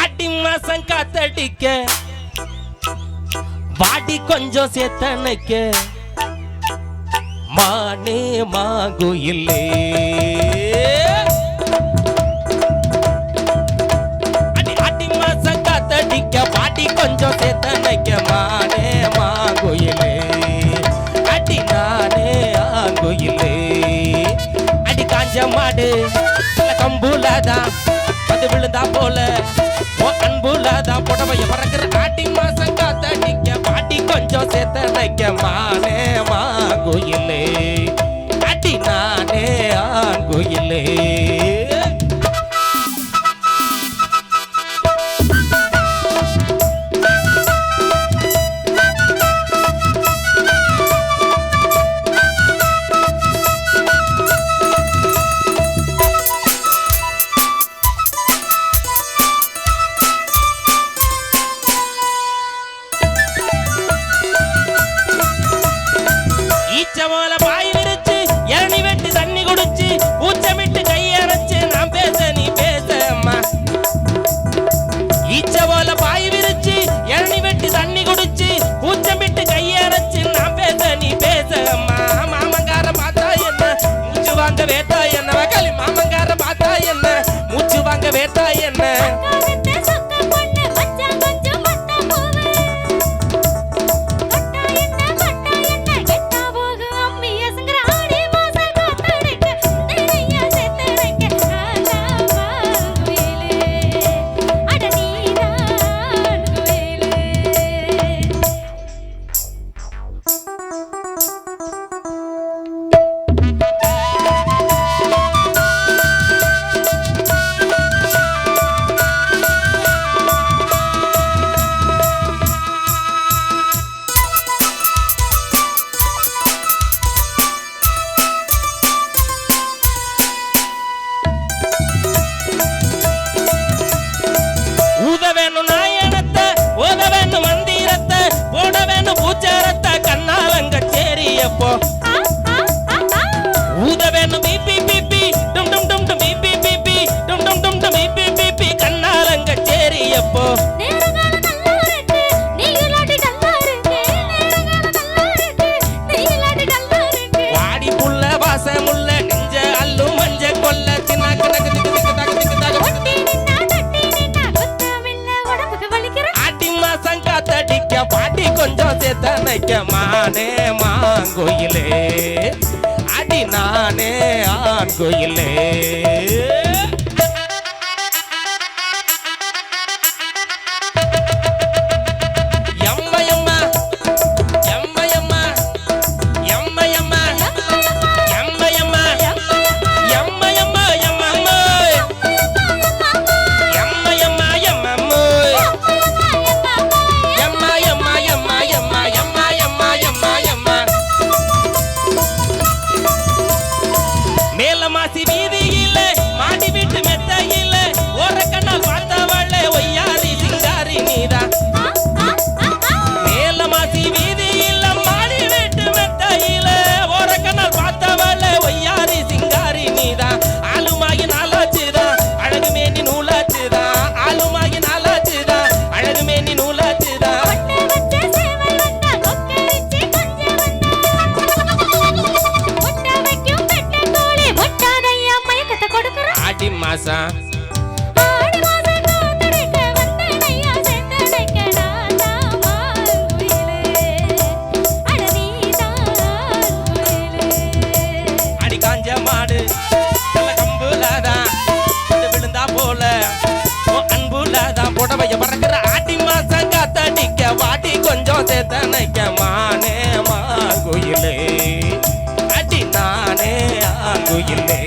ஆடி மாசம் காத்தடிக்க வாடி கொஞ்சம் சேத்தனைக்க மானே மாங்குயிலே ஆடி மாசம் காத்தடிக்க வாடி கொஞ்சம் சேத்தனைக்க மானே மாங்குயிலே அடி நானே ஆங்குயிலே அடி காஞ்ச மாடு கம்புலதான் அது விழுந்தா போல அன்புலதான் புடவைய பறக்கிற ஆடி மாசம் காத்தடிக்க பாட்டி கொஞ்சம் சேத்தனைக்க மானே மாங்குயிலே அடி நானே ஆங்குயிலே ஈச்சமோல பாய் விரிச்சு இளநி வெட்டி தண்ணி குடிச்சு ஊச்சமிட்டு கையரைச்சு நான் பேச நீ பேசம்மா ஈச்சமோல பாய் விரிச்சு இளநி வெட்டி தண்ணி குடிச்சு ஊச்சமிட்டு கையரைச்சு நான் பேச நீ பேசம்மா மாமங்கார பார்த்தா என்ன மூச்சு வாங்க வேத்தா என்ன வகாலி மாமங்கார பார்த்தா என்ன மூச்சு வாங்க வேத்தா என்ன ஊதவேணும் பிபி பிபி டும் டும் டும் டும் பிபி பிபி டும் டும் டும் டும் பிபி பிபி கண்ணாலங்க சேரியப்போ நேரகால நல்லா இருக்கு நீலாடி நல்லா இருக்கு நேரகால நல்லா இருக்கு நீலாடி நல்லா இருக்கு வாடி புள்ள வாசமுள்ள நெஞ்ச அல்லு மஞ்ச கொல்ல தினாக்க நக திக்கு தக ஒட்டி நின்னா குத்தமில்ல உடம்புக்கு வலிக்கிற ஆடி மாசம் காத்தடிக்க பாட்டி கொஞ்சம் சேத்தனைக்க மானே மாங்குயிலே அடி நானே ஆங்குயிலே மேலமாசி வீதியில மாடி வீட்டு மெத்தையில ஒரு கண்ணால் பார்த்தவளே ஒய்யாரி சிங்காரி நீதா மேலமாசி வீதியில மாடி வீட்டு மெத்தையில ஒரு கண்ணால் பார்த்தவளே ஒய்யாரி சிங்காரி நீதா ஆளுமாகி நாளாச்சுதா அழகு மேனி நூலாச்சுதா ஆளுமாகி நாளாச்சுதா அழகு மேனி நூலாச்சுதா ஆடி மாசம் காத்தடிக்க வந்தனையா சேத்தனைக்க நானா மாங்குயிலே அட நீதான் குயிலே அடி காஞ்ச மாடு நல்ல கம்புலதான் அது விழுந்தா போல அன்புலதான் புடவைய பறக்கிற ஆடி மாசம் காத்தடிக்க வாடி கொஞ்சம் சேத்தனைக்க மானே மாங்குயிலே அடி நானே ஆங்குயிலே